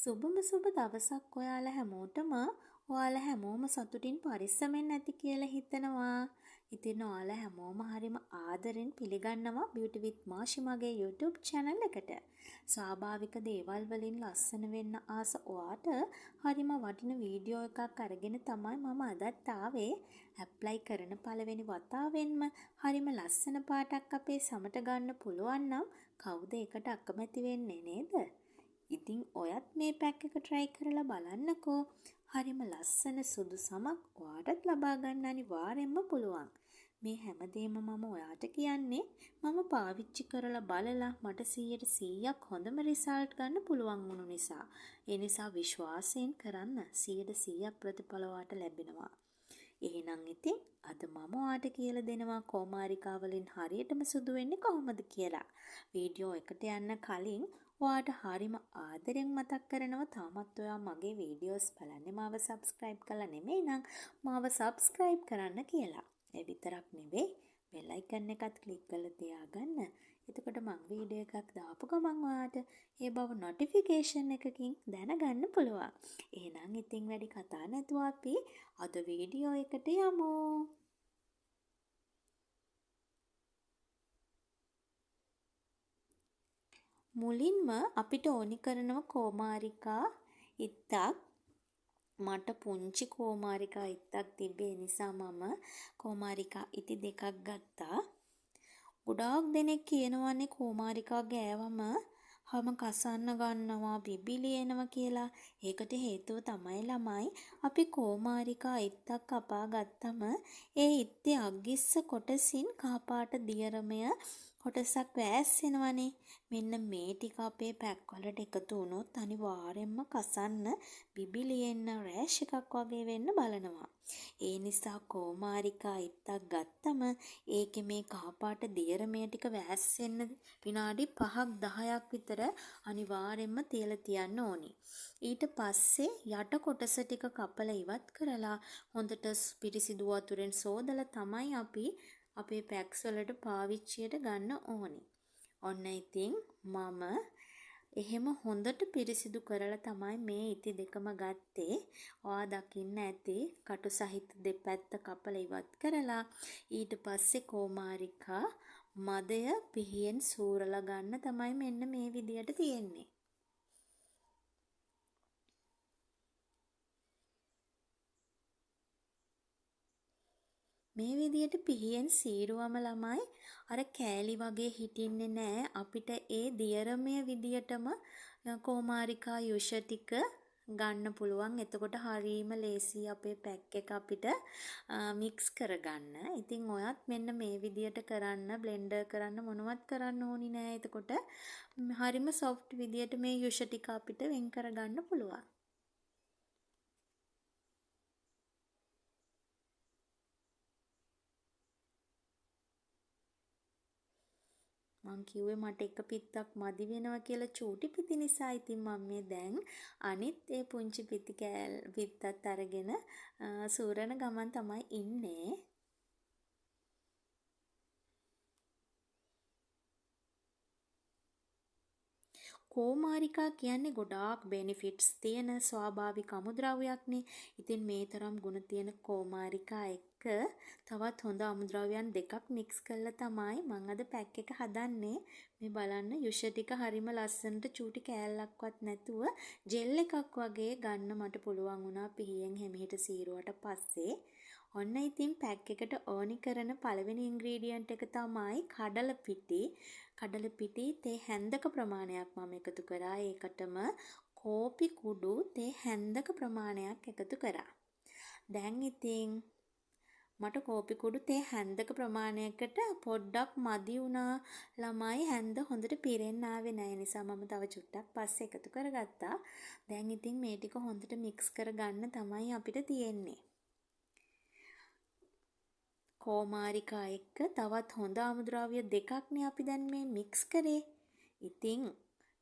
සුබම සුබ දවසක් ඔයාලා හැමෝටම. ඔයාලා හැමෝම සතුටින් පරිස්සමෙන් නැති කියලා හිතනවා. ඉතින් ඔයාලා හැමෝම හරිම ආදරෙන් පිළිගන්නවා Beauty with Mashi මගේ YouTube channel එකට. ස්වාභාවික දේවල් වලින් ලස්සන වෙන්න ආස ඔයාට හරිම වටින වීඩියෝ එකක් අරගෙන තමයි මම අදත් ආවේ. ඇප්ලයි කරන පළවෙනි වතාවෙන්ම හරිම ලස්සන පාටක් අපේ සමට ගන්න පුළුවන් නම් කවුද ඒකට අකමැති වෙන්නේ නේද? ඉතින් ඔයත් මේ පැක් එක try කරලා බලන්නකෝ. හරිම ලස්සන සුදු සමක් ඔයාටත් ලබා ගන්න අනිවාර්යෙන්ම පුළුවන්. මේ හැමදේම මම ඔයාට කියන්නේ මම පාවිච්චි කරලා බලලා මට 100%ක් හොඳම රිසල්ට් ගන්න පුළුවන් වුණු නිසා. ඒ නිසා විශ්වාසයෙන් කරන්න 100%ක් ප්‍රතිඵල ඔයාට ලැබෙනවා. එහෙනම් ඉතින් අද මම ඔයාට කියලා දෙනවා කොමාරිකා වලින් හරියටම සුදු වෙන්නේ කොහොමද කියලා. වීඩියෝ එකට යන්න කලින් ඔයාට හරිම ආදරෙන් මතක් කරනවා තාමත් ඔයා මගේ වීඩියෝස් බලන්නේ මාව subscribe කරලා නෙමෙයි නම් මාව subscribe කරන්න කියලා. ඒ විතරක් නෙවෙයි bell icon එකත් click කරලා තියාගන්න. එතකොට මම වීඩියෝ එකක් දාපු ගමන් ඔයාට ඒ බව notification එකකින් දැනගන්න පුළුවන්. එහෙනම් ඉතින් වැඩි කතා නැතුව අපි අද වීඩියෝ එකට යමු. මුලින්ම අපිට ඕනි කරනව කොමාරිකා ඉත්තක්. මට පුංචි කොමාරිකා ඉත්තක් තිබේ නිසා මම කොමාරිකා ඉති දෙකක් ගත්තා. ගොඩාක් දෙනෙක් කියනවනේ කොමාරිකා ගෑවම හැම කසන්න ගන්නවා බිබිලි එනවා කියලා. ඒකට හේතුව තමයි ළමයි අපි කොමාරිකා ඉත්තක් කපා ගත්තම ඒ ඉත්තේ අග්ගිස්ස කොටසින් කහපාට දියරමය කොටසක් වැස්සෙනවනේ. මෙන්න මේ ටික අපේ පැක් වලට එකතු වුණොත් අනිවාර්යෙන්ම කසන්න බිබිලි එන්න රෑෂ් එකක් වගේ වෙන්න බලනවා. ඒ නිසා කොමාරිකා ඉත්තක් ගත්තම ඒකේ මේ කහපාට දියරමය ටික වැස්සෙන්න විනාඩි 5ක් 10ක් විතර අනිවාර්යෙන්ම තියලා තියන්න ඕනි. ඊට පස්සේ යට කොටස ටික කපලා ඉවත් කරලා හොඳට පිරිසිදු වතුරෙන් සෝදලා තමයි අපි අපේ පැක්ස් වලට පාවිච්චියට ගන්න ඕනි. ඔන්න ඉතින් මම එහෙම හොඳට පිරිසිදු කරලා තමයි මේ ඉති දෙකම ගත්තේ. ඔයා දකින්න ඇති කටු සහිත දෙපැත්ත කපලා ඉවත් කරලා ඊට පස්සේ කොමාරිකා මදය පිහියෙන් සූරලා ගන්න තමයි මෙන්න මේ විදියට තියෙන්නේ. මේ විදියට පිහියෙන් සීරුවම ළමයි අර කෑලි වගේ හිටින්නේ නැහැ. අපිට ඒ දියරමය විදියටම කොමාරිකා යුෂ ටික ගන්න පුළුවන්. එතකොට හරීම ලේසි අපේ පැක් එක අපිට මික්ස් කරගන්න. ඉතින් ඔයත් මෙන්න මේ විදියට කරන්න, බ්ලෙන්ඩර් කරන්න මොනවත් කරන්න ඕනි නෑ. එතකොට හරිම සොෆ්ට් විදියට මේ යුෂ ටික අපිට වෙන් කරගන්න පුළුවන්. මං කිව්වේ මට එක පිත්තක් මදි වෙනවා කියලා චූටි පිටි නිසා. ඉතින් මම මේ දැන් අනිත් ඒ පුංචි පිටි පිත්තත් අරගෙන සූරන ගමන් තමයි ඉන්නේ. කොමාරිකා කියන්නේ ගොඩාක් බෙනිෆිට්ස් තියෙන ස්වාභාවික අමුද්‍රව්‍යයක්නේ. ඉතින් මේ තරම් ගුණ තියෙන කොමාරිකා එක්ක තවත් හොඳ අමුද්‍රව්‍යයන් දෙකක් මික්ස් කරලා තමයි මම අද පැක් එක හදන්නේ. මේ බලන්න යුෂ ටික හරිම ලස්සනට චූටි කෑල්ලක්වත් නැතුව ජෙල් එකක් වගේ ගන්න මට පුළුවන් වුණා පිහියෙන් හැමෙහෙට සීරුවට පස්සේ. ඔන්න ඉතින් පැක් එකට ඕනි කරන පළවෙනි ඉන්ග්‍රීඩියන්ට් එක තමයි කඩල පිටි. කඩල පිටි තේ හැන්දක ප්‍රමාණයක් මම එකතු කරා. ඒකටම කෝපි කුඩු තේ හැන්දක ප්‍රමාණයක් එකතු කරා. දැන් ඉතින් මට කෝපි කුඩු තේ හැන්දක ප්‍රමාණයකට පොඩ්ඩක් මදි වුණා ළමයි. හැන්ද හොඳට පිරෙන්න ආවේ නැහැ නිසා මම තව චුට්ටක් පස්සේ එකතු කරගත්තා. දැන් ඉතින් මේ ටික හොඳට මික්ස් කරගන්න තමයි අපිට තියෙන්නේ. කොමාරිකා එක්ක තවත් හොඳ අමුද්‍රව්‍ය දෙකක්නේ අපි දැන් මේ මික්ස් කරේ. ඉතින්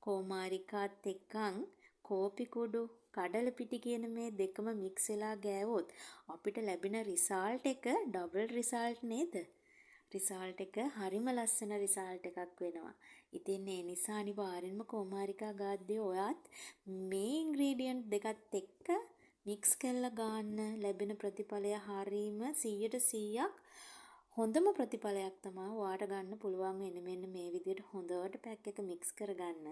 කොමාරිකාත් එක්කන් කෝපි කුඩු කඩල පිටි කියන මේ දෙකම මික්ස් වෙලා ගෑවොත් අපිට ලැබෙන රිසල්ට් එක ඩබල් රිසල්ට් නේද? රිසල්ට් එක හරිම ලස්සන රිසල්ට් එකක් වෙනවා. ඉතින් ඒ නිසා අනිවාර්යෙන්ම කුමාරිකා ගාද්දී ඔයත් මේ ඉන්ග්‍රීඩියන්ට් දෙකත් එක්ක මික්ස් කරලා ගන්න ලැබෙන ප්‍රතිඵලය හරීම 100%ක් හොඳම ප්‍රතිඵලයක් තමයි ඔයාට ගන්න පුළුවන් වෙන්නේ. මෙන්න මේ විදිහට හොඳට පැක් එක මික්ස් කරගන්න.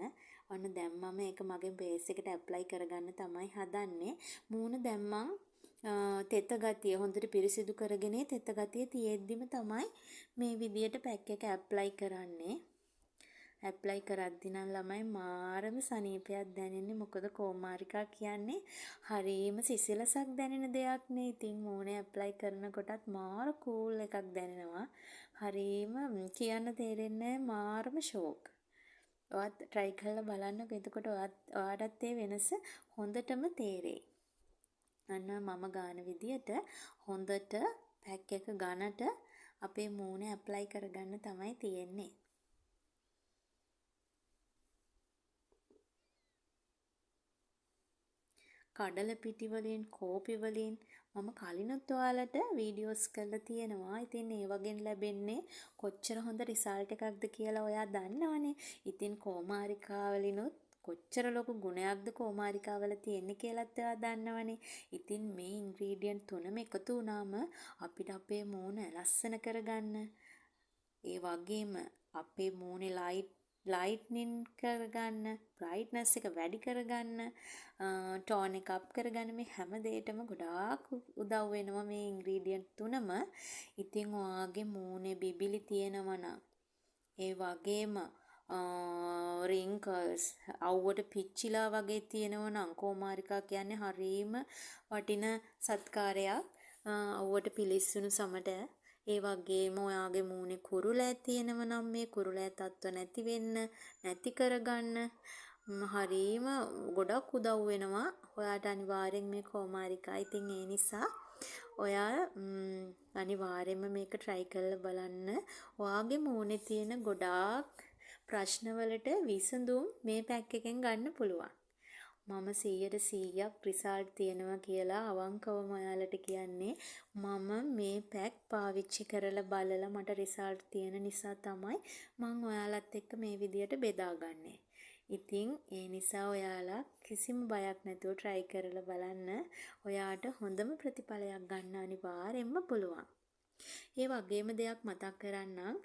ඔන්න දැන් මම ඒක මගේ බේස් එකට ඇප්ලයි කරගන්න තමයි හදන්නේ. මූණ දැම්මන් තෙත ගතිය හොඳට පිරිසිදු කරගෙන තෙත ගතිය තියෙද්දිම තමයි මේ විදිහට පැක් එක ඇප්ලයි කරන්නේ. ඇප්ලයි කරද්දී නම් ළමයි මාරම සනීපයක් දැනෙන්නේ. මොකද කුමාරිකා කියන්නේ හරීම සිසිලසක් දැනෙන දෙයක් නේ. ඉතින් මූණේ ඇප්ලයි කරනකොටත් මාර කූල් එකක් දැනෙනවා. හරීම කියන්න තේරෙන්නේ මාරම ෂෝක්. ඔයත් try කරලා බලන්නකෝ. එතකොට ඔයාටත් ඒ වෙනස හොඳටම තේරෙයි. අන්න මම ගාන විදියට හොඳට පැක් එක ගන්නට අපේ මූණේ ඇප්ලයි කරගන්න තමයි තියෙන්නේ. කඩල පිටි වලින් කෝපි වලින් මම කලිනුත් ඔයාලට වීඩියෝස් කරලා තියෙනවා. ඉතින් ඒ වගේන් ලැබෙන්නේ කොච්චර හොඳ රිසල්ට් එකක්ද කියලා ඔයා දන්නවනේ. ඉතින් කුමාරිකාවලිනුත් කොච්චර ලොකු ගුණයක්ද කුමාරිකාවල තියෙන්නේ කියලාත් ඔයා දන්නවනේ. ඉතින් මේ ඉන්ග්‍රීඩියන්ට් තුනම එකතු වුණාම අපිට අපේ මූණ ලස්සන කරගන්න, ඒ වගේම අපේ මූණේ ලයිට්නින් කරගන්න, බ්‍රයිට්නස් එක වැඩි කරගන්න, ටෝන් එක අප් කරගන්න මේ හැම දෙයකටම ගොඩාක් උදව් වෙනවා මේ ඉන්ග්‍රීඩියන්ට් තුනම. ඉතින් ඔයාගේ මූණේ බිබිලි තියෙනවා නම් ඒ වගේම රින්කල්ස් අවුවට පිච්චිලා වගේ තියෙනවා නම් කුමාරිකා කියන්නේ හරීම වටින සත්කාරයක් අවුවට පිලිස්සුණු සමට. ඒ වගේම ඔයාගේ මූණේ කුරුලෑ තියෙනව නම් මේ කුරුලෑ තත්ත්ව නැති වෙන්න, නැති කරගන්න හරීම ගොඩක් උදව් වෙනවා. ඔයාට අනිවාර්යෙන් මේ කුමාරිකා. ඉතින් ඒ නිසා ඔයා අනිවාර්යෙන්ම මේක try කරලා බලන්න. ඔයාගේ මූණේ තියෙන ගොඩාක් ප්‍රශ්නවලට විසඳුම් මේ පැක් එකෙන් ගන්න පුළුවන්. මම 100% රිසල්ට් තියෙනවා කියලා අවංකවම ඔයාලට කියන්නේ. මම මේ පැක් පාවිච්චි කරලා බලලා මට රිසල්ට් තියෙන නිසා තමයි මම ඔයාලත් එක්ක මේ විදියට බෙදාගන්නේ. ඉතින් ඒ නිසා ඔයාලා කිසිම බයක් නැතුව try කරලා බලන්න. ඔයාට හොඳම ප්‍රතිඵලයක් ගන්න අනිවාර්යෙන්ම පුළුවන්. ඒ වගේම දෙයක් මතක් කරන්නම්.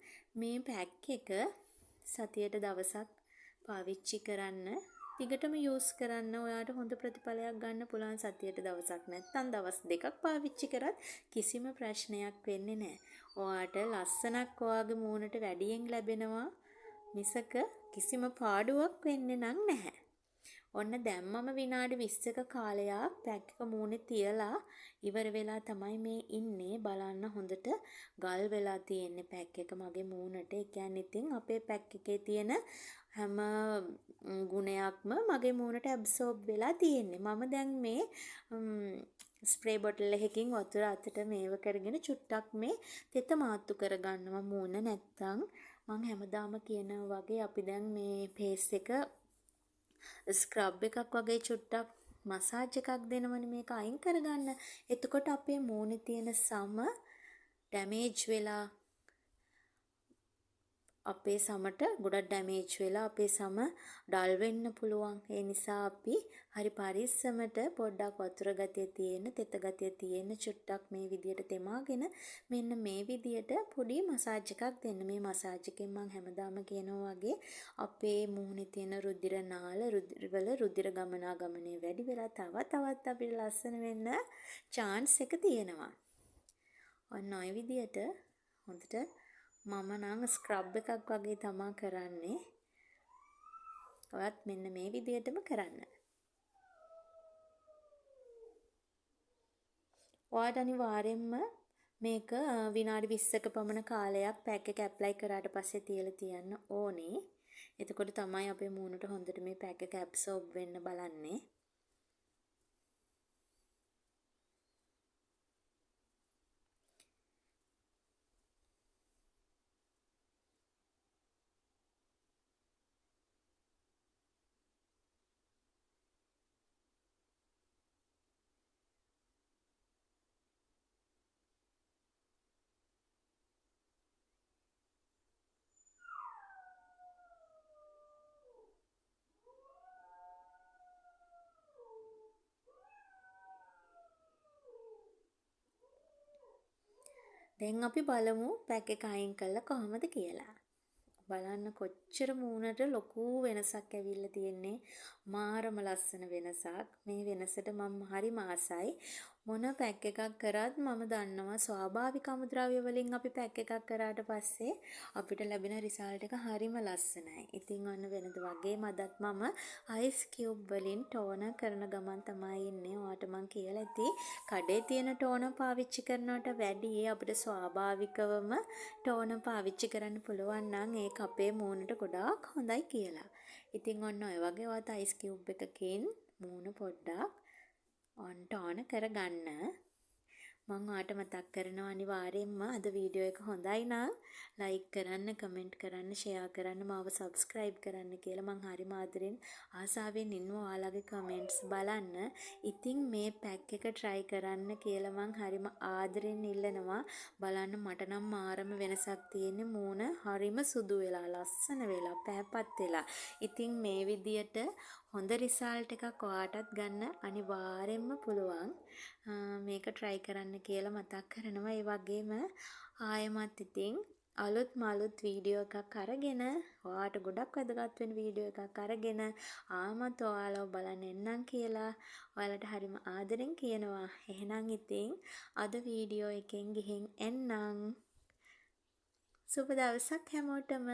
මේ පැක් එක සතියට දවසක් පාවිච්චි කරන්න. දිගටම යූස් කරන්න. ඔයාට හොඳ ප්‍රතිඵලයක් ගන්න පුළුවන්. සතියට දවසක් නැත්නම් දවස් දෙකක් පාවිච්චි කරත් කිසිම ප්‍රශ්නයක් වෙන්නේ නැහැ. ඔයාට ලස්සනක් ඔයාගේ මූණට වැඩියෙන් ලැබෙනවා මිසක කිසිම පාඩුවක් වෙන්නේ නැහැ. ඔන්න දැන් මම විනාඩි 20ක කාලයක් පැක් එක මූණේ තියලා ඉවර වෙලා තමයි මේ ඉන්නේ. බලන්න හොඳට ගල් වෙලා තියෙන්නේ පැක් එක මගේ මූණට. ඒ කියන්නේ ඉතින් අපේ පැක් එකේ තියෙන හැම ගුණයක්ම මගේ මූණට ඇබ්සෝබ් වෙලා තියෙන්නේ. මම දැන් මේ ස්ප්‍රේ බොටල් එකකින් වතුර අතට මේව කරගෙන චුට්ටක් මේ තෙත මාත්තු කරගන්නවා මූණ. නැත්තම් මම හැමදාම කියනවා වගේ අපි දැන් මේ ෆේස් එක ස්ක්‍රබ් එකක් වගේ චුට්ටක් මසාජ් එකක් දෙනවනේ මේක අයින් කරගන්න. එතකොට අපේ මූණේ තියෙන සම ඩැමේජ් වෙලා අපේ සමට ගොඩක් ඩැමේජ් වෙලා අපේ සම ඩල් වෙන්න පුළුවන්. ඒ නිසා අපි හරි පරිස්සමට පොඩ්ඩක් වතුර ගතිය තියෙන, තෙත ගතිය තියෙන චුට්ටක් මේ විදියට තෙමාගෙන මෙන්න මේ විදියට පොඩි මසාජ් එකක් දෙන්න. මේ මසාජ් එකෙන් මම හැමදාම කියනවා වගේ අපේ මූණේ තියෙන රුධිර නාල වල රුධිර ගමනාගමනය වැඩි වෙලා තවත් අපිට ලස්සන වෙන්න chance එක තියෙනවා. ඔන්න ඔය විදියට හොඳට මම නම් ස්ක්‍රබ් එකක් වගේ තමා කරන්නේ. ඔයත් මෙන්න මේ විදියටම කරන්න. ඔයාට අනිවාර්යෙන්ම මේක විනාඩි 20ක පමණ කාලයක් පැක් එක ඇප්ලයි කරාට පස්සේ තියලා තියන්න ඕනේ. එතකොට තමයි අපේ මූණට හොඳට මේ පැක් එක ඇබ්සෝබ් වෙන්න බලන්නේ. දැන් අපි බලමු පැක් එක අයින් කළා කොහොමද කියලා. බලන්න කොච්චර මූණට ලොකු වෙනසක් ඇවිල්ලා තියෙන්නේ. මාරම ලස්සන වෙනසක්. මේ වෙනසට මම හරිම ආසයි. මොන පැක් එකක් කරත් මම දන්නවා ස්වාභාවික අමුද්‍රව්‍ය වලින් අපි පැක් එකක් කරාට පස්සේ අපිට ලැබෙන රිසල්ට් එක හරිම ලස්සනයි. ඉතින් ඔන්න වෙනද වගේම අදත් මම අයිස් කියුබ් වලින් ටෝනර් කරන ගමන් තමයි ඉන්නේ. ඔයාට මං කියලා ඇති කඩේ තියෙන ටෝනර් පාවිච්චි කරනවට වැඩිය අපිට ස්වාභාවිකවම ටෝනර් පාවිච්චි කරන්න පුළුවන් නම් ඒක අපේ මූණට ගොඩාක් හොඳයි කියලා. ඉතින් ඔන්න ඔය වගේ ඔයත් අයිස් කියුබ් එකකින් මූණ පොඩ්ඩක් ටෝනර් කරගන්න. මම ඔයාට මතක් කරනවා අනිවාර්යයෙන්ම අද වීඩියෝ එක හොඳයි නම් ලයික් කරන්න, කමෙන්ට් කරන්න, ෂෙයා කරන්න, මාව සබ්ස්ක්‍රයිබ් කරන්න කියලා මං හරිම ආදරෙන් ආසාවෙන් ඉන්නවා ඔයාලගේ කමෙන්ට්ස් බලන්න. ඉතින් මේ පැක් එක try කරන්න කියලා මං හරිම ආදරෙන් ඉල්ලනවා. බලන්න මට නම් මාරම වෙනසක් තියෙන්නේ. මූණ හරිම සුදු වෙලා, ලස්සන වෙලා, පැහැපත් වෙලා. ඉතින් මේ විදියට හොඳ රිසල්ට් එකක් ඔයාටත් ගන්න අනිවාර්යෙන්ම පුළුවන්. මේක try කරන්න කියලා මතක් කරනවා. ඒ වගේම ආයෙමත් ඉතින් අලුත් වීඩියෝ එකක් අරගෙන ඔයාට ගොඩක් වැදගත් වෙන වීඩියෝ එකක් අරගෙන ආමත් ඔයාලව බලන්න එන්නම් කියලා ඔයාලට හරිම ආදරෙන් කියනවා. එහෙනම් ඉතින් අද වීඩියෝ එකෙන් ගිහින් එන්නම්. සුබ දවසක් හැමෝටම.